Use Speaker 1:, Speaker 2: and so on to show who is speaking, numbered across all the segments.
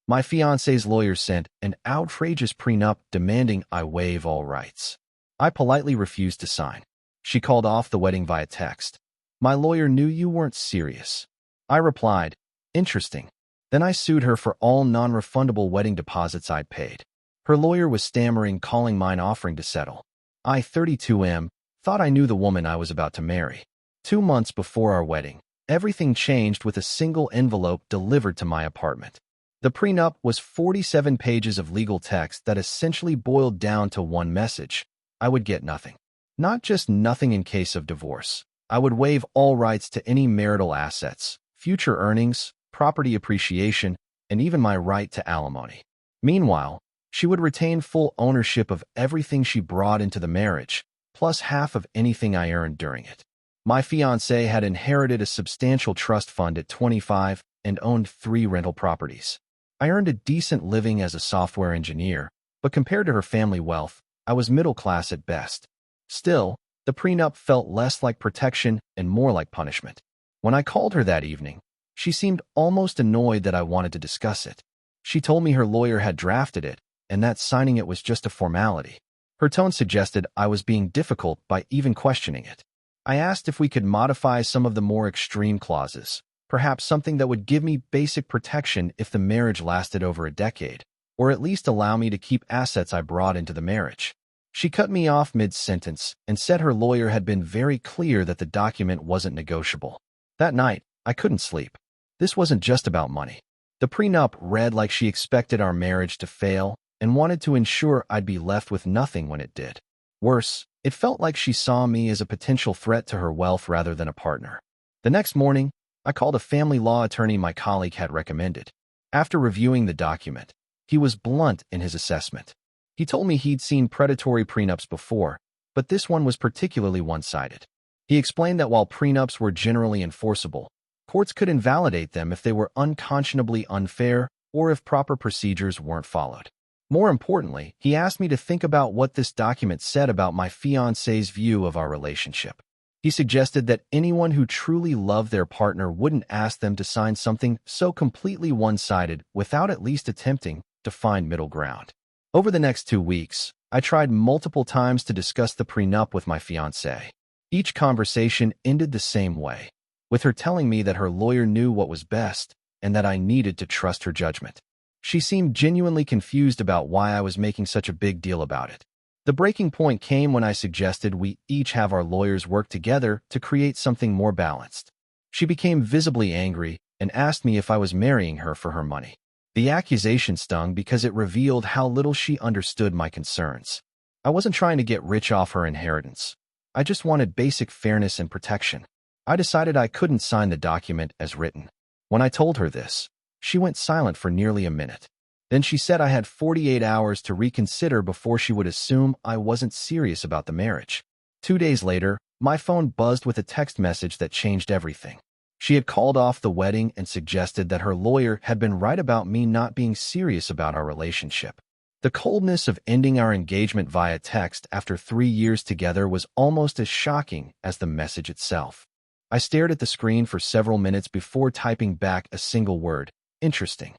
Speaker 1: My fiancé's lawyer sent an outrageous prenup demanding I waive all rights. I politely refused to sign. She called off the wedding via text. My lawyer knew you weren't serious. I replied, interesting. Then I sued her for all non-refundable wedding deposits I'd paid. Her lawyer was stammering, calling mine, offering to settle. I, 32M, thought I knew the woman I was about to marry. 2 months before our wedding, everything changed with a single envelope delivered to my apartment. The prenup was 47 pages of legal text that essentially boiled down to one message. I would get nothing. Not just nothing in case of divorce. I would waive all rights to any marital assets, future earnings, property appreciation, and even my right to alimony. Meanwhile, she would retain full ownership of everything she brought into the marriage, plus half of anything I earned during it. My fiancée had inherited a substantial trust fund at 25 and owned 3 rental properties. I earned a decent living as a software engineer, but compared to her family wealth, I was middle class at best. Still, the prenup felt less like protection and more like punishment. When I called her that evening, she seemed almost annoyed that I wanted to discuss it. She told me her lawyer had drafted it, and that signing it was just a formality. Her tone suggested I was being difficult by even questioning it. I asked if we could modify some of the more extreme clauses, perhaps something that would give me basic protection if the marriage lasted over a decade, or at least allow me to keep assets I brought into the marriage. She cut me off mid-sentence and said her lawyer had been very clear that the document wasn't negotiable. That night, I couldn't sleep. This wasn't just about money. The prenup read like she expected our marriage to fail and wanted to ensure I'd be left with nothing when it did. Worse, it felt like she saw me as a potential threat to her wealth rather than a partner. The next morning, I called a family law attorney my colleague had recommended. After reviewing the document, he was blunt in his assessment. He told me he'd seen predatory prenups before, but this one was particularly one-sided. He explained that while prenups were generally enforceable, courts could invalidate them if they were unconscionably unfair or if proper procedures weren't followed. More importantly, he asked me to think about what this document said about my fiancé's view of our relationship. He suggested that anyone who truly loved their partner wouldn't ask them to sign something so completely one-sided without at least attempting to find middle ground. Over the next 2 weeks, I tried multiple times to discuss the prenup with my fiancée. Each conversation ended the same way, with her telling me that her lawyer knew what was best and that I needed to trust her judgment. She seemed genuinely confused about why I was making such a big deal about it. The breaking point came when I suggested we each have our lawyers work together to create something more balanced. She became visibly angry and asked me if I was marrying her for her money. The accusation stung because it revealed how little she understood my concerns. I wasn't trying to get rich off her inheritance. I just wanted basic fairness and protection. I decided I couldn't sign the document as written. When I told her this, she went silent for nearly a minute. Then she said I had 48 hours to reconsider before she would assume I wasn't serious about the marriage. 2 days later, my phone buzzed with a text message that changed everything. She had called off the wedding and suggested that her lawyer had been right about me not being serious about our relationship. The coldness of ending our engagement via text after 3 years together was almost as shocking as the message itself. I stared at the screen for several minutes before typing back a single word: interesting.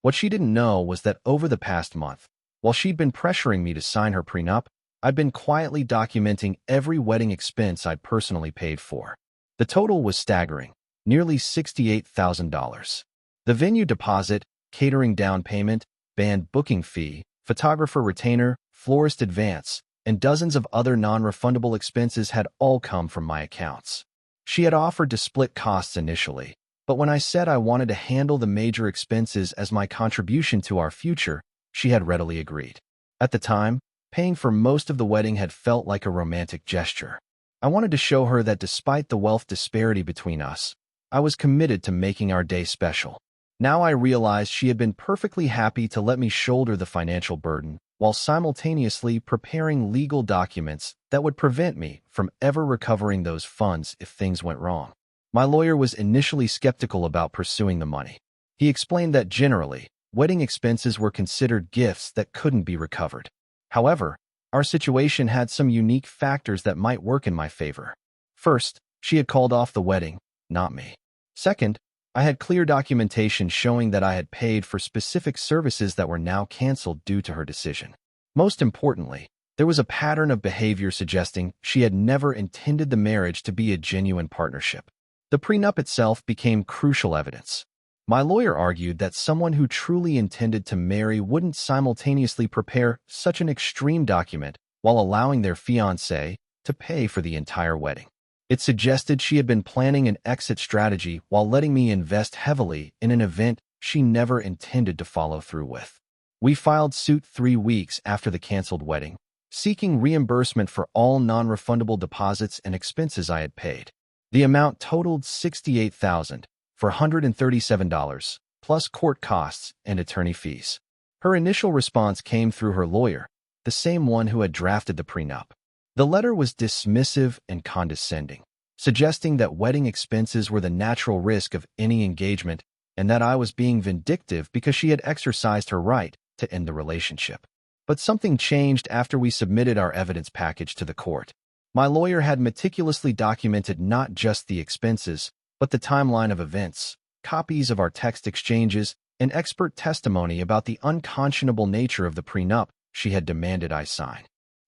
Speaker 1: What she didn't know was that over the past month, while she'd been pressuring me to sign her prenup, I'd been quietly documenting every wedding expense I'd personally paid for. The total was staggering, nearly $68,000. The venue deposit, catering down payment, band booking fee, photographer retainer, florist advance, and dozens of other non-refundable expenses had all come from my accounts. She had offered to split costs initially, but when I said I wanted to handle the major expenses as my contribution to our future, she had readily agreed. At the time, paying for most of the wedding had felt like a romantic gesture. I wanted to show her that despite the wealth disparity between us, I was committed to making our day special. Now I realized she had been perfectly happy to let me shoulder the financial burden, while simultaneously preparing legal documents that would prevent me from ever recovering those funds if things went wrong. My lawyer was initially skeptical about pursuing the money. He explained that generally, wedding expenses were considered gifts that couldn't be recovered. However, our situation had some unique factors that might work in my favor. First, she had called off the wedding, not me. Second, I had clear documentation showing that I had paid for specific services that were now canceled due to her decision. Most importantly, there was a pattern of behavior suggesting she had never intended the marriage to be a genuine partnership. The prenup itself became crucial evidence. My lawyer argued that someone who truly intended to marry wouldn't simultaneously prepare such an extreme document while allowing their fiancé to pay for the entire wedding. It suggested she had been planning an exit strategy while letting me invest heavily in an event she never intended to follow through with. We filed suit 3 weeks after the canceled wedding, seeking reimbursement for all non-refundable deposits and expenses I had paid. The amount totaled $68,437, plus court costs and attorney fees. Her initial response came through her lawyer, the same one who had drafted the prenup. The letter was dismissive and condescending, suggesting that wedding expenses were the natural risk of any engagement and that I was being vindictive because she had exercised her right to end the relationship. But something changed after we submitted our evidence package to the court. My lawyer had meticulously documented not just the expenses, but the timeline of events, copies of our text exchanges, and expert testimony about the unconscionable nature of the prenup she had demanded I sign.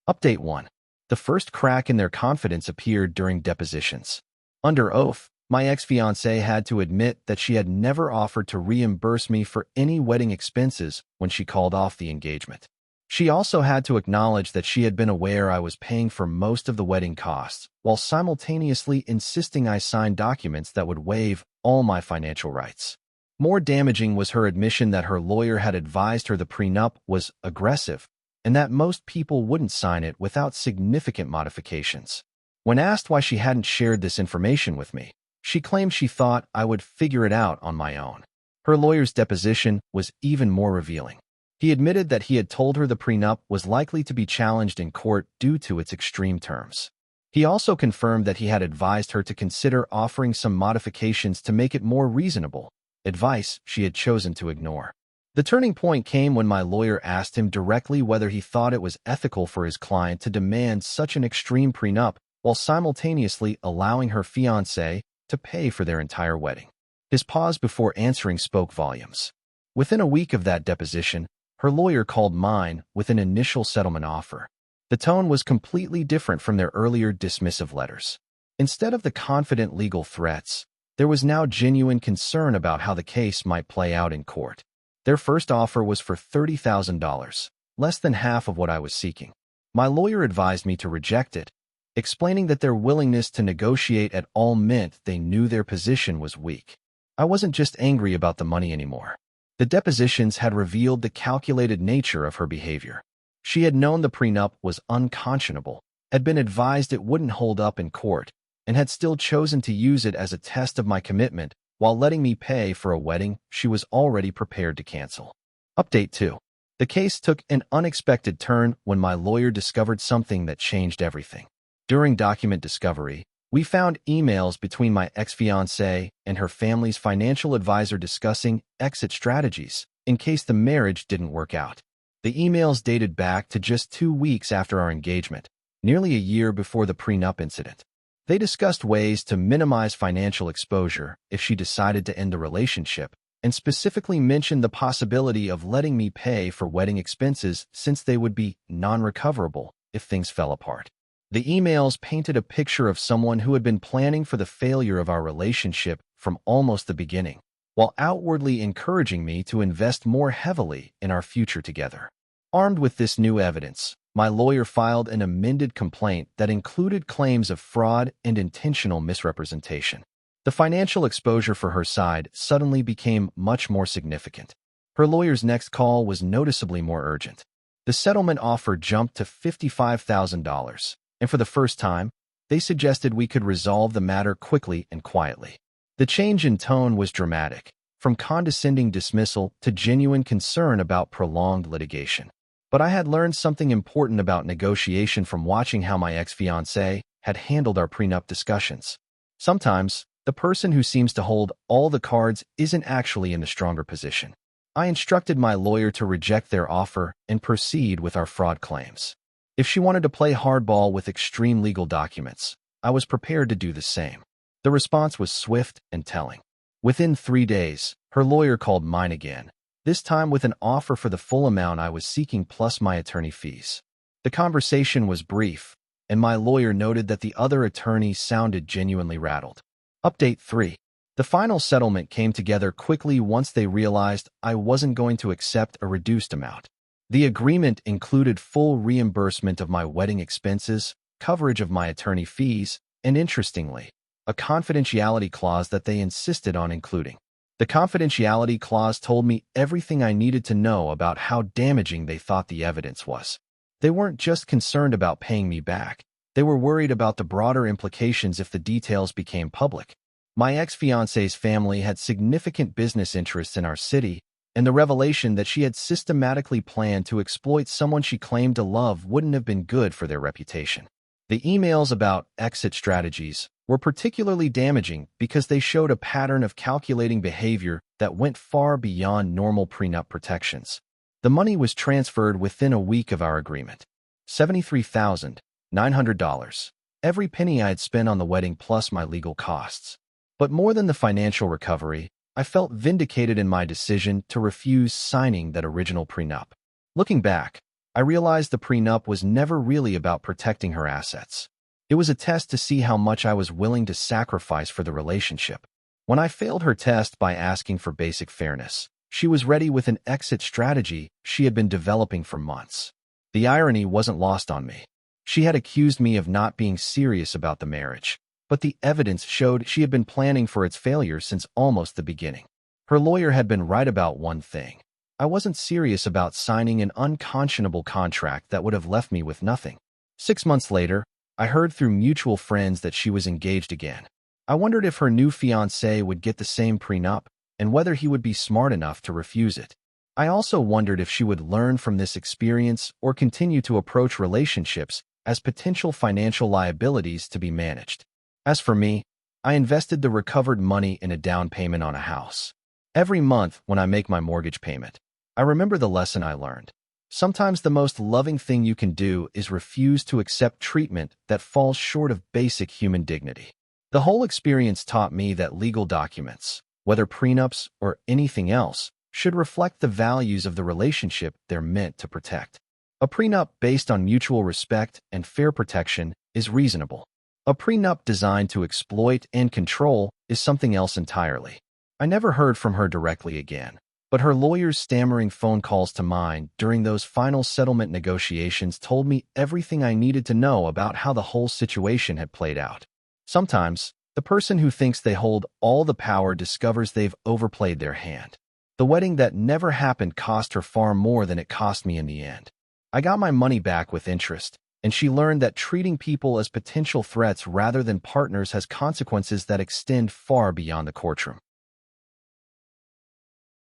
Speaker 1: Update 1. The first crack in their confidence appeared during depositions. Under oath, my ex-fiancée had to admit that she had never offered to reimburse me for any wedding expenses when she called off the engagement. She also had to acknowledge that she had been aware I was paying for most of the wedding costs, while simultaneously insisting I sign documents that would waive all my financial rights. More damaging was her admission that her lawyer had advised her the prenup was aggressive, and that most people wouldn't sign it without significant modifications. When asked why she hadn't shared this information with me, she claimed she thought I would figure it out on my own. Her lawyer's deposition was even more revealing. He admitted that he had told her the prenup was likely to be challenged in court due to its extreme terms. He also confirmed that he had advised her to consider offering some modifications to make it more reasonable, advice she had chosen to ignore. The turning point came when my lawyer asked him directly whether he thought it was ethical for his client to demand such an extreme prenup while simultaneously allowing her fiancé to pay for their entire wedding. His pause before answering spoke volumes. Within a week of that deposition, her lawyer called mine with an initial settlement offer. The tone was completely different from their earlier dismissive letters. Instead of the confident legal threats, there was now genuine concern about how the case might play out in court. Their first offer was for $30,000, less than half of what I was seeking. My lawyer advised me to reject it, explaining that their willingness to negotiate at all meant they knew their position was weak. I wasn't just angry about the money anymore. The depositions had revealed the calculated nature of her behavior. She had known the prenup was unconscionable, had been advised it wouldn't hold up in court, and had still chosen to use it as a test of my commitment while letting me pay for a wedding she was already prepared to cancel. Update 2. The case took an unexpected turn when my lawyer discovered something that changed everything. During document discovery, we found emails between my ex-fiancée and her family's financial advisor discussing exit strategies in case the marriage didn't work out. The emails dated back to just 2 weeks after our engagement, nearly a year before the prenup incident. They discussed ways to minimize financial exposure if she decided to end the relationship, and specifically mentioned the possibility of letting me pay for wedding expenses since they would be non-recoverable if things fell apart. The emails painted a picture of someone who had been planning for the failure of our relationship from almost the beginning, while outwardly encouraging me to invest more heavily in our future together. Armed with this new evidence, my lawyer filed an amended complaint that included claims of fraud and intentional misrepresentation. The financial exposure for her side suddenly became much more significant. Her lawyer's next call was noticeably more urgent. The settlement offer jumped to $55,000. And for the first time, they suggested we could resolve the matter quickly and quietly. The change in tone was dramatic, from condescending dismissal to genuine concern about prolonged litigation. But I had learned something important about negotiation from watching how my ex-fiancée had handled our prenup discussions. Sometimes, the person who seems to hold all the cards isn't actually in the stronger position. I instructed my lawyer to reject their offer and proceed with our fraud claims. If she wanted to play hardball with extreme legal documents, I was prepared to do the same. The response was swift and telling. Within 3 days, her lawyer called mine again, this time with an offer for the full amount I was seeking plus my attorney fees. The conversation was brief, and my lawyer noted that the other attorneys sounded genuinely rattled. Update 3. The final settlement came together quickly once they realized I wasn't going to accept a reduced amount. The agreement included full reimbursement of my wedding expenses, coverage of my attorney fees, and interestingly, a confidentiality clause that they insisted on including. The confidentiality clause told me everything I needed to know about how damaging they thought the evidence was. They weren't just concerned about paying me back. They were worried about the broader implications if the details became public. My ex-fiancée's family had significant business interests in our city, and the revelation that she had systematically planned to exploit someone she claimed to love wouldn't have been good for their reputation. The emails about exit strategies were particularly damaging because they showed a pattern of calculating behavior that went far beyond normal prenup protections. The money was transferred within a week of our agreement. $73,900. Every penny I had spent on the wedding plus my legal costs. But more than the financial recovery, I felt vindicated in my decision to refuse signing that original prenup. Looking back, I realized the prenup was never really about protecting her assets. It was a test to see how much I was willing to sacrifice for the relationship. When I failed her test by asking for basic fairness, she was ready with an exit strategy she had been developing for months. The irony wasn't lost on me. She had accused me of not being serious about the marriage, but the evidence showed she had been planning for its failure since almost the beginning. Her lawyer had been right about one thing. I wasn't serious about signing an unconscionable contract that would have left me with nothing. 6 months later, I heard through mutual friends that she was engaged again. I wondered if her new fiancé would get the same prenup and whether he would be smart enough to refuse it. I also wondered if she would learn from this experience or continue to approach relationships as potential financial liabilities to be managed. As for me, I invested the recovered money in a down payment on a house. Every month when I make my mortgage payment, I remember the lesson I learned. Sometimes the most loving thing you can do is refuse to accept treatment that falls short of basic human dignity. The whole experience taught me that legal documents, whether prenups or anything else, should reflect the values of the relationship they're meant to protect. A prenup based on mutual respect and fair protection is reasonable. A prenup designed to exploit and control is something else entirely. I never heard from her directly again, but her lawyer's stammering phone calls to mine during those final settlement negotiations told me everything I needed to know about how the whole situation had played out. Sometimes, the person who thinks they hold all the power discovers they've overplayed their hand. The wedding that never happened cost her far more than it cost me in the end. I got my money back with interest, and she learned that treating people as potential threats rather than partners has consequences that extend far beyond the courtroom.